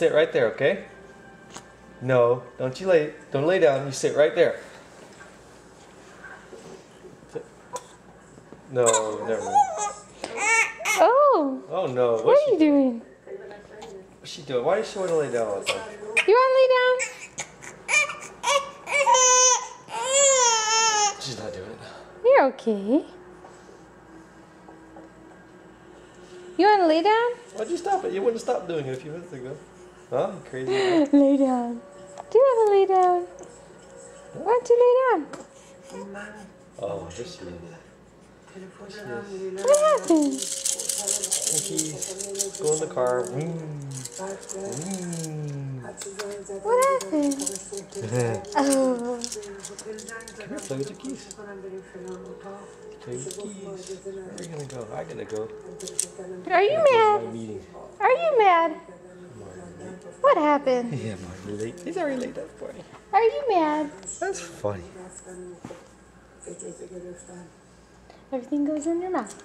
Sit right there, okay? No, don't lay down. You sit right there. No, never mind. Oh. Oh no, What are you doing? What's she doing? Why does she want to lay down all the time? You want to lay down? She's not doing it. You're okay. You want to lay down? Why'd you stop it? You wouldn't stop doing it a few minutes ago. Huh? You crazy. Lay down. Do you want to lay down? Why don't you lay down? Oh, this is. What happened? Keys. Go in the car. What happened? Oh. Come here, play with your keys. Play with your keys. Where are you gonna go? I gotta go. Are you mad? Are you mad? What happened? Yeah, Mark, late. He's already late. That's funny. Are you mad? That's funny. Everything goes in your mouth.